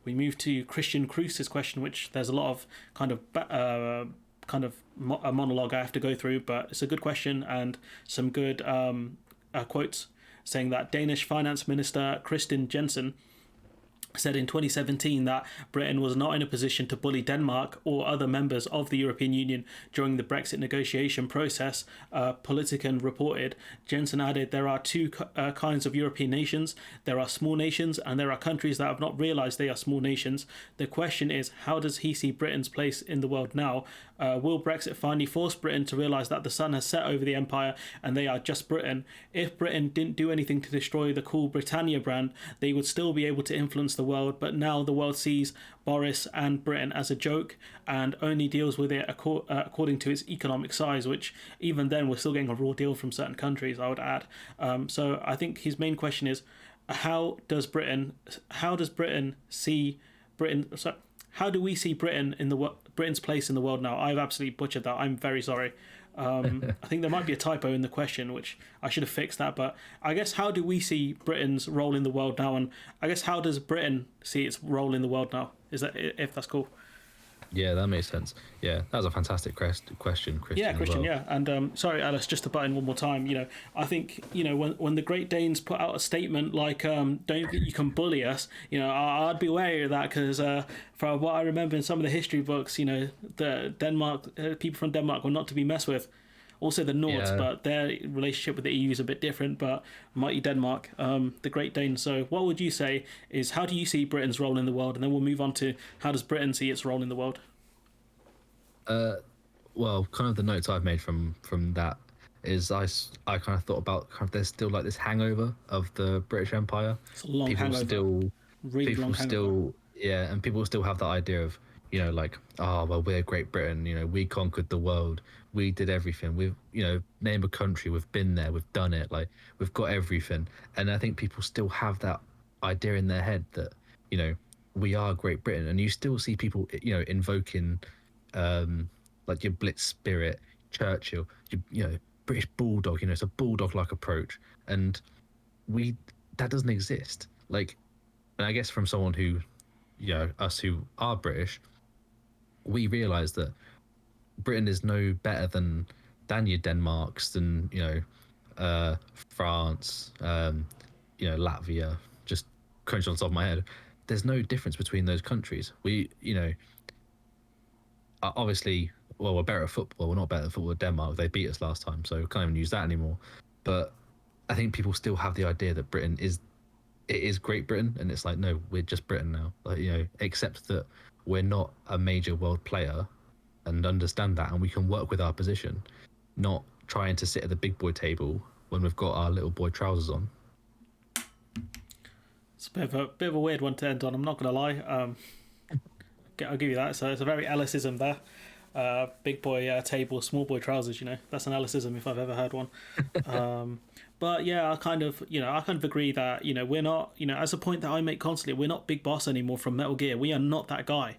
we move to Christian Cruise's question, which there's a lot of a monologue I have to go through, but it's a good question and some good quotes saying that Danish Finance Minister Kristin Jensen said in 2017 that Britain was not in a position to bully Denmark or other members of the European Union during the Brexit negotiation process, Politiken reported. Jensen added, there are two kinds of European nations. There are small nations and there are countries that have not realised they are small nations. The question is, how does he see Britain's place in the world now? Will Brexit finally force Britain to realise that the sun has set over the empire and they are just Britain? If Britain didn't do anything to destroy the cool Britannia brand, they would still be able to influence the world, but now the world sees Boris and Britain as a joke and only deals with it according to its economic size, which even then we're still getting a raw deal from certain countries, I would add. So I think his main question is, how do we see Britain in Britain's place in the world now? I've absolutely butchered that. I'm very sorry. I think there might be a typo in the question, which I should have fixed that. But I guess, how do we see Britain's role in the world now? And I guess, how does Britain see its role in the world now? Is that, if that's cool? Yeah, that makes sense. Yeah, that was a fantastic question, Christian. Yeah, Christian. Well. Yeah, and sorry, Alice, just to butt in one more time. I think when the Great Danes put out a statement like "Don't think you can bully us," I'd be wary of that because from what I remember in some of the history books, the Denmark people from Denmark were not to be messed with. Also the Nords, but their relationship with the EU is a bit different. But mighty Denmark, the Great Danes. So what would you say is, how do you see Britain's role in the world? And then we'll move on to, how does Britain see its role in the world? Well, kind of the notes I've made from that is I kind of thought about there's still like this hangover of the British Empire. It's a long people hangover. Still, really people long still, hangover. yeah, and people still have that idea of, like, oh, well, we're Great Britain, we conquered the world, we did everything, we've, name a country, we've been there, we've done it, like, we've got everything. And I think people still have that idea in their head that, we are Great Britain. And you still see people, invoking, like your Blitz spirit, Churchill, British bulldog, it's a bulldog-like approach. And that doesn't exist. Like, and I guess from someone who, us who are British, we realise that Britain is no better than your Denmarks, than France, Latvia. Just crunch on the top of my head. There's no difference between those countries. We, obviously, well, we're better at football. We're not better at football than Denmark. They beat us last time, so we can't even use that anymore. But I think people still have the idea that Britain is Great Britain, and it's like, no, we're just Britain now. Like, accept that we're not a major world player, and understand that, and we can work with our position, not trying to sit at the big boy table when we've got our little boy trousers on. It's a bit of a weird one to end on, I'm not going to lie. I'll give you that. So it's a very Ellisism there. Big boy table, small boy trousers, That's an Ellisism if I've ever heard one. But yeah, I kind of agree that, we're not, as a point that I make constantly, we're not Big Boss anymore from Metal Gear. We are not that guy.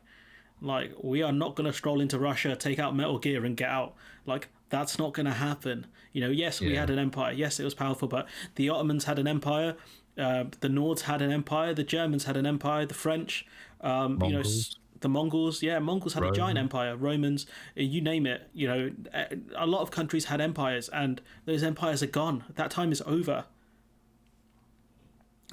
Like, we are not going to stroll into Russia, take out Metal Gear and get out. Like, that's not going to happen. Yes, we had an empire. Yes, it was powerful, but the Ottomans had an empire. The Nords had an empire. The Germans had an empire. The French, Mongols. The Mongols. Yeah, Mongols had a giant empire. Romans, you name it. A lot of countries had empires, and those empires are gone. That time is over.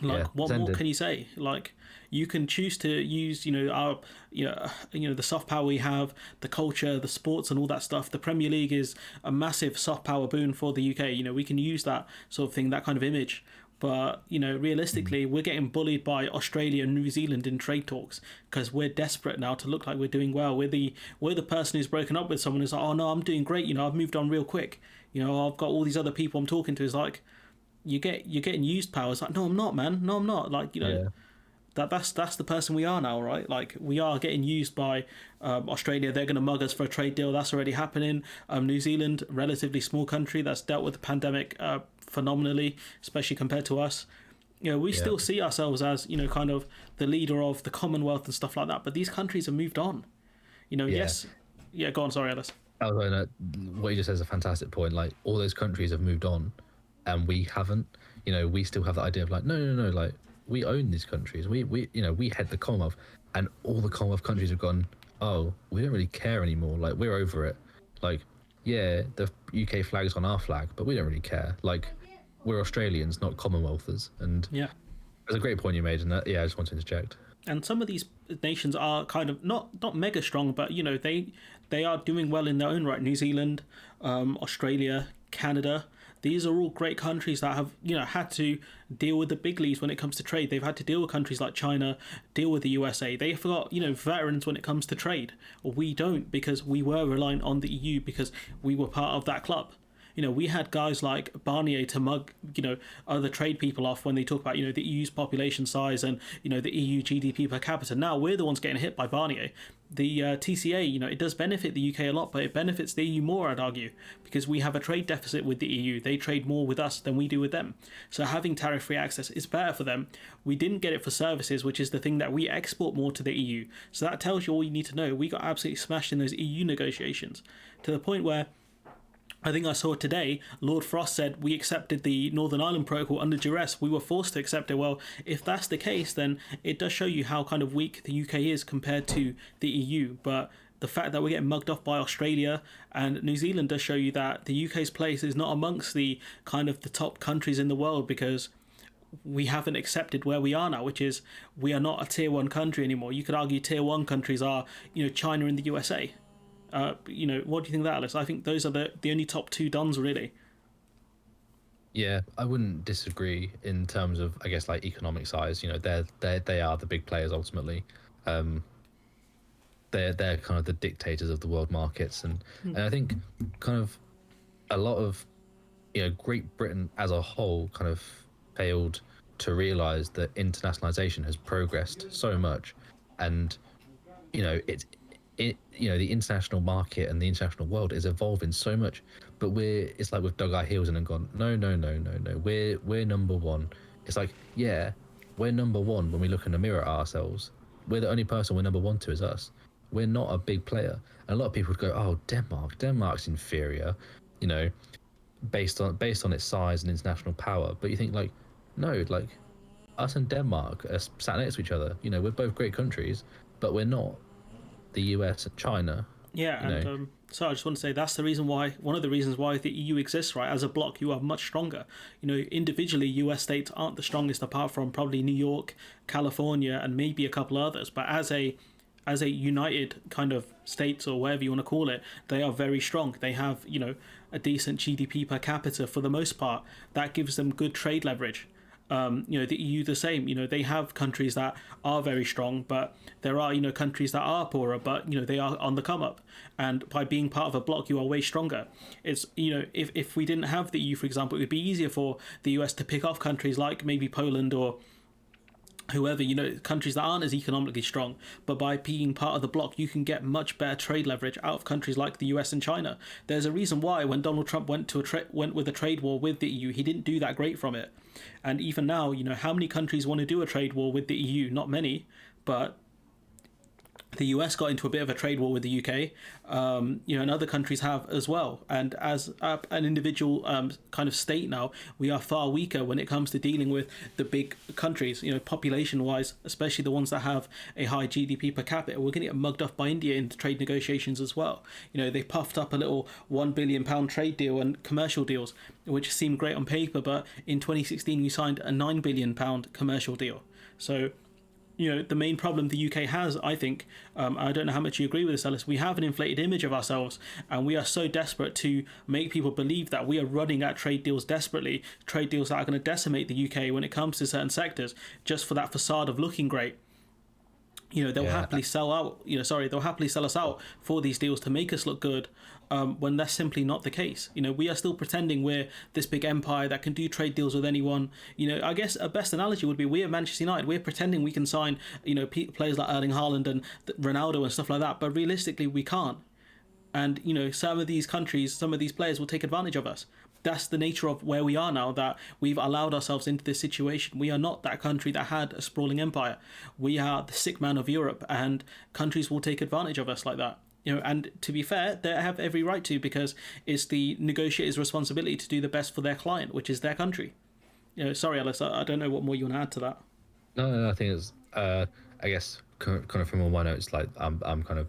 Like, what more can you say? Like, you can choose to use, our, the soft power we have, the culture, the sports, and all that stuff. The Premier League is a massive soft power boon for the UK. We can use that sort of thing, that kind of image. But, realistically, we're getting bullied by Australia and New Zealand in trade talks because we're desperate now to look like we're doing well. We're the person who's broken up with someone who's like, oh no, I'm doing great. I've moved on real quick. I've got all these other people I'm talking to. Is like, you're getting used power. It's like, no, I'm not, man. No, I'm not. Like, that's the person we are now, right? Like, we are getting used by Australia. They're going to mug us for a trade deal. That's already happening. New Zealand, relatively small country that's dealt with the pandemic phenomenally, especially compared to us. We still see ourselves as, kind of the leader of the Commonwealth and stuff like that. But these countries have moved on. Yes. Yeah, go on. Sorry, Ellis. What you just said is a fantastic point. Like, all those countries have moved on and we haven't. We still have that idea of like, no, like, we own these countries. We head the Commonwealth, and all the Commonwealth countries have gone, oh, we don't really care anymore. Like, we're over it. Like, yeah, the UK flag's on our flag, but we don't really care. Like, we're Australians, not Commonwealthers. And Yeah. it's a great point you made, and that, yeah, I just wanted to interject. And some of these nations are kind of not mega strong, but they are doing well in their own right. New Zealand, Australia, Canada. These are all great countries that have had to deal with the big leagues when it comes to trade. They've had to deal with countries like China, deal with the USA. They've got veterans when it comes to trade. We don't, because we were reliant on the EU because we were part of that club. We had guys like Barnier to mug, other trade people off when they talk about, the EU's population size and, the EU GDP per capita. Now we're the ones getting hit by Barnier. The TCA, it does benefit the UK a lot, but it benefits the EU more, I'd argue, because we have a trade deficit with the EU. They trade more with us than we do with them. So having tariff-free access is better for them. We didn't get it for services, which is the thing that we export more to the EU. So that tells you all you need to know. We got absolutely smashed in those EU negotiations to the point where I think I saw today, Lord Frost said we accepted the Northern Ireland Protocol under duress. We were forced to accept it. Well, if that's the case, then it does show you how kind of weak the UK is compared to the EU. But the fact that we're getting mugged off by Australia and New Zealand does show you that the UK's place is not amongst the kind of the top countries in the world, because we haven't accepted where we are now, which is we are not a tier 1 country anymore. You could argue tier 1 countries are, China and the USA. What do you think of that, Ellis? I think those are the only top 2 dons, really. Yeah, I wouldn't disagree in terms of, I guess, like economic size. They are the big players ultimately. They're kind of the dictators of the world markets, and I think kind of a lot of Great Britain as a whole kind of failed to realize that internationalization has progressed so much, and the international market and the international world is evolving so much, but it's like we've dug our heels in and gone, no, we're number one. It's like, yeah, we're number one when we look in the mirror at ourselves. We're the only person we're number one to is us. We're not a big player. And a lot of people would go, oh, Denmark's inferior, based on its size and international power. But you think, like, no, like, us and Denmark are sat next to each other. We're both great countries, but we're not the US and China. Yeah, and so I just want to say that's one of the reasons why the EU exists, right? As a bloc, you are much stronger. Individually, US states aren't the strongest, apart from probably New York, California, and maybe a couple others. But as a united kind of states, or whatever you want to call it, they are very strong. They have, a decent GDP per capita for the most part. That gives them good trade leverage. The EU the same. They have countries that are very strong, but there are countries that are poorer, but they are on the come up. And by being part of a bloc, you are way stronger. It's if we didn't have the EU, for example, it would be easier for the US to pick off countries like maybe Poland or whoever, countries that aren't as economically strong. But by being part of the bloc, you can get much better trade leverage out of countries like the US and China. There's a reason why when Donald Trump went with a trade war with the EU, he didn't do that great from it. And even now, how many countries want to do a trade war with the EU? Not many, but the US got into a bit of a trade war with the UK, and other countries have as well. And as an individual kind of state now, we are far weaker when it comes to dealing with the big countries, population-wise, especially the ones that have a high GDP per capita. We're going to get mugged off by India in trade negotiations as well. They puffed up a little £1 billion trade deal and commercial deals, which seemed great on paper, but in 2016 we signed a £9 billion commercial deal. So the main problem the UK has, I think, I don't know how much you agree with this, Ellis, we have an inflated image of ourselves, and we are so desperate to make people believe that we are running at trade deals desperately, trade deals that are going to decimate the UK when it comes to certain sectors, just for that facade of looking great. They'll happily sell out, they'll happily sell us out for these deals to make us look good, when that's simply not the case. We are still pretending we're this big empire that can do trade deals with anyone. I guess a best analogy would be we're Manchester United. We're pretending we can sign, players like Erling Haaland and Ronaldo and stuff like that, but realistically we can't. And, some of these countries, some of these players will take advantage of us. That's the nature of where we are now, that we've allowed ourselves into this situation. We are not that country that had a sprawling empire. We are the sick man of Europe, and countries will take advantage of us like that. And to be fair, they have every right to, because it's the negotiator's responsibility to do the best for their client, which is their country. Sorry, Ellis, I don't know what more you want to add to that. No, I think it's I guess kind of from all my notes, like I'm kind of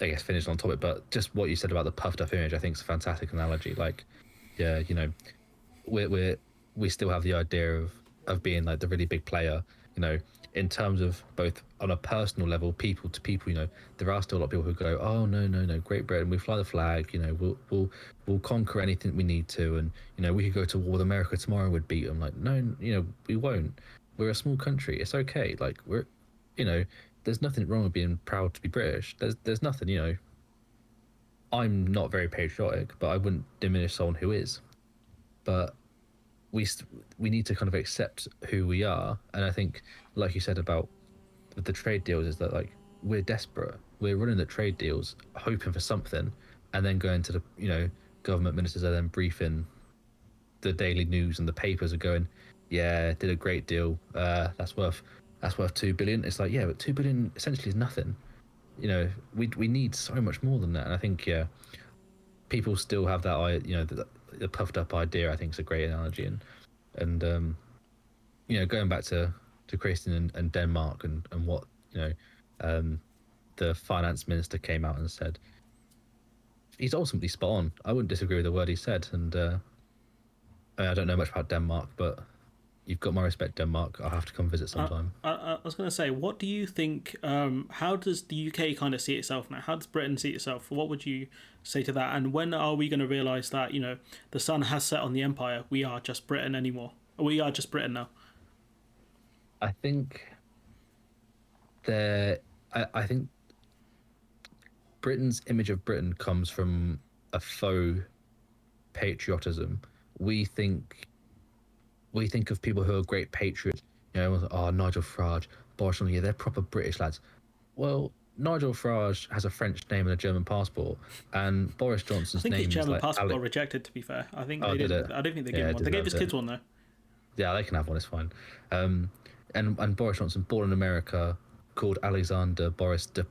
I guess finished on topic, but just what you said about the puffed up image, I think is a fantastic analogy. Like, yeah, we're we still have the idea of being like the really big player, you know, in terms of both on a personal level, people to people. There are still a lot of people who go, oh no, Great Britain, we fly the flag, we'll conquer anything we need to, and we could go to war with America tomorrow and we'd beat them. Like, no, we won't. We're a small country. It's okay. Like you know, there's nothing wrong with being proud to be British. There's nothing. I'm not very patriotic, but I wouldn't diminish someone who is. But we we need to kind of accept who we are, and I think, like you said about the trade deals, is that like we're desperate. We're running the trade deals, hoping for something, and then going to the government ministers are then briefing the Daily News and the papers are going, yeah, did a great deal. That's worth 2 billion. It's like, yeah, but 2 billion essentially is nothing. We need so much more than that, and I think people still have that the puffed up idea. I think is a great analogy, and going back to Christian and Denmark and what um, the finance minister came out and said, he's ultimately spot on. I wouldn't disagree with the word he said, and I don't know much about Denmark, but you've got my respect, Denmark. I'll have to come visit sometime. I was going to say, what do you think? How does the UK kind of see itself now? How does Britain see itself? What would you say to that? And when are we going to realise that the sun has set on the empire? We are just Britain anymore. We are just Britain now. I think there. I think Britain's image of Britain comes from a faux patriotism. We think we think of people who are great patriots. Oh, Nigel Farage, Boris Johnson, yeah, they're proper British lads. Well, Nigel Farage has a French name and a German passport, and Boris I Johnson's think his name is German like passport got Alec. rejected. To be fair, I think Oh, they did didn't. it? I don't think they gave Yeah, him I one. They gave his deserved it. kids one though. Yeah, they can have one. It's fine. And Boris Johnson, born in America, called Alexander Boris de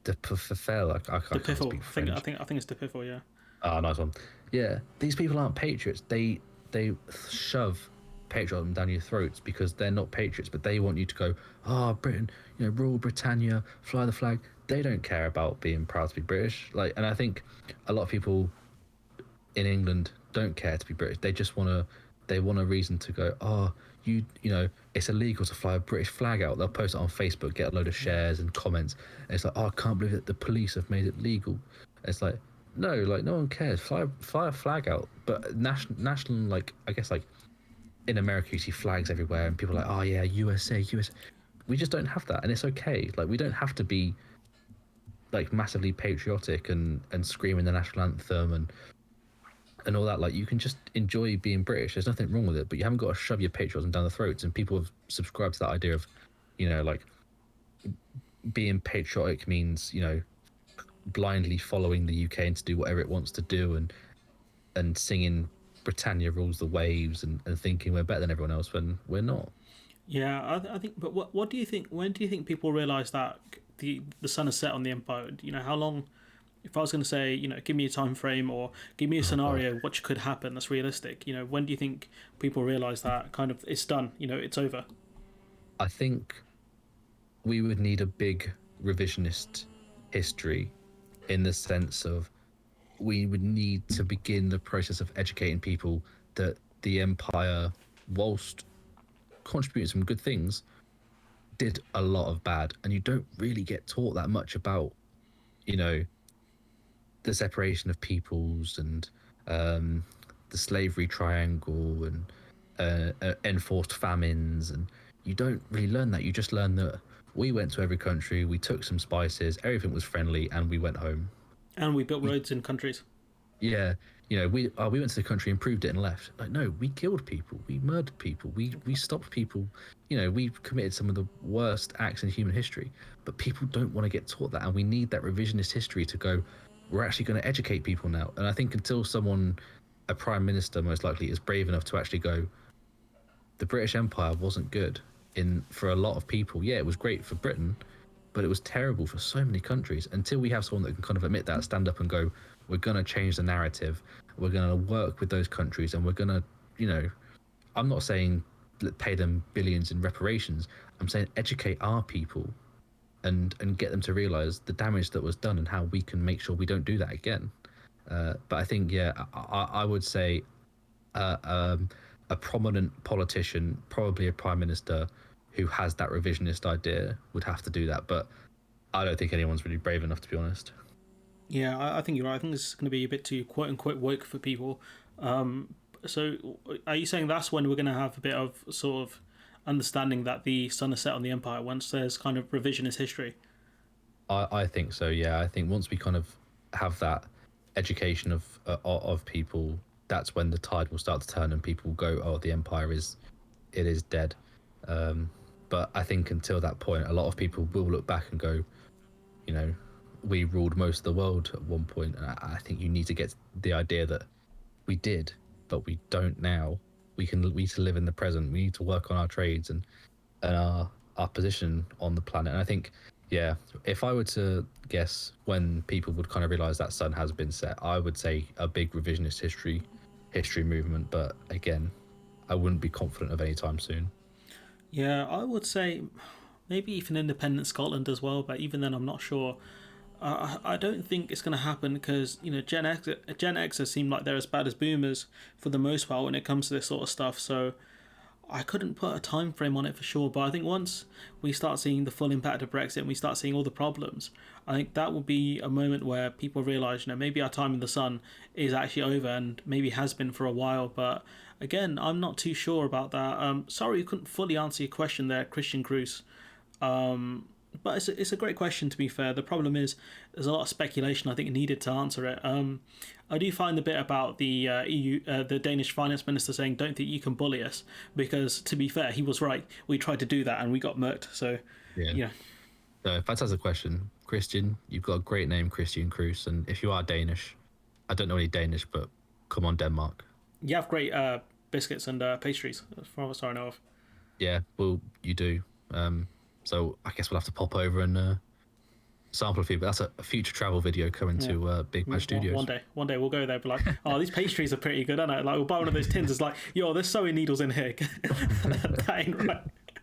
Pfeffel. I The can't piffle. speak I think. I French. think. I think it's the piffle. Yeah. Ah, nice one. Yeah, these people aren't patriots. They shove patriotism down your throats because they're not patriots, but they want you to go, oh, Britain, rule Britannia, fly the flag. They don't care about being proud to be British. Like, and I think a lot of people in England don't care to be British. They want a reason to go, oh, it's illegal to fly a British flag out. They'll post it on Facebook, get a load of shares and comments. And it's like, oh, I can't believe that the police have made it legal. And it's like, no, like no one cares. Fly a flag out. But national, like I guess like in America you see flags everywhere and people are like, oh yeah, USA, USA. We just don't have that, and it's okay. Like we don't have to be like massively patriotic and screaming the national anthem and all that. Like you can just enjoy being British. There's nothing wrong with it, but you haven't got to shove your patriotism down the throats. And people have subscribed to that idea of, like being patriotic means blindly following the UK and to do whatever it wants to do and singing Britannia rules the waves and thinking we're better than everyone else when we're not. Yeah, I think. But what do you think? When do you think people realise that the sun has set on the empire? How long? If I was going to say, give me a time frame or give me a Oh god. scenario which could happen that's realistic. When do you think people realise that kind of it's done? It's over. I think we would need a big revisionist history in the sense of we would need to begin the process of educating people that the empire, whilst contributing some good things, did a lot of bad, and you don't really get taught that much about, you know, the separation of peoples and um, the slavery triangle and enforced famines, and you don't really learn that. You just learn that we went to every country, we took some spices, everything was friendly, and we went home. And we built roads in countries. Yeah, we went to the country, improved it, and left. Like, no, we killed people, we murdered people, we stopped people. We committed some of the worst acts in human history. But people don't want to get taught that, and we need that revisionist history to go. We're actually going to educate people now. And I think until someone, a prime minister, most likely, is brave enough to actually go, the British Empire wasn't good in for a lot of people. Yeah, it was great for Britain, but it was terrible for so many countries. Until we have someone that can kind of admit that, stand up and go, we're going to change the narrative. We're going to work with those countries, and we're going to, I'm not saying pay them billions in reparations. I'm saying educate our people and get them to realize the damage that was done and how we can make sure we don't do that again. But I think, yeah, I would say a prominent politician, probably a prime minister, who has that revisionist idea would have to do that. But I don't think anyone's really brave enough, to be honest. Yeah, I think you're right. I think this is going to be a bit too quote unquote woke for people. So, are you saying that's when we're going to have a bit of sort of understanding that the sun has set on the empire once there's kind of revisionist history? I think so. Yeah, I think once we kind of have that education of people, that's when the tide will start to turn and people will go, oh, the empire is dead. But I think until that point, a lot of people will look back and go, you know, we ruled most of the world at one point, and I think you need to get the idea that we did, but we don't now. We need to live in the present. We need to work on our trades and our position on the planet. And I think, yeah, if I were to guess when people would kind of realize that sun has been set, I would say a big revisionist history movement. But again, I wouldn't be confident of any time soon. Yeah, I would say maybe even independent Scotland as well, but even then, I'm not sure. I don't think it's going to happen because Gen Xers seem like they're as bad as Boomers for the most part when it comes to this sort of stuff. So I couldn't put a time frame on it for sure. But I think once we start seeing the full impact of Brexit and we start seeing all the problems, I think that will be a moment where people realise, maybe our time in the sun is actually over and maybe has been for a while. But again, I'm not too sure about that. Sorry, I couldn't fully answer your question there, Christian Cruz. But it's a great question, to be fair. The problem is there's a lot of speculation I think needed to answer it. I do find the bit about the the Danish finance minister saying don't think you can bully us, because to be fair, he was right. We tried to do that and we got murked. So yeah. So if that answers the question, Christian, you've got a great name, Christian Cruz, and if you are Danish, I don't know any Danish, but come on, Denmark. You have great biscuits and pastries, as far as I know of. Yeah, well, you do. So I guess we'll have to pop over and sample a few. But that's a future travel video coming to Big Match Studios. One day we'll go there. But like, oh, these pastries are pretty good, aren't they? Like, we'll buy one of those tins. It's like, yo, there's sewing needles in here. That ain't right.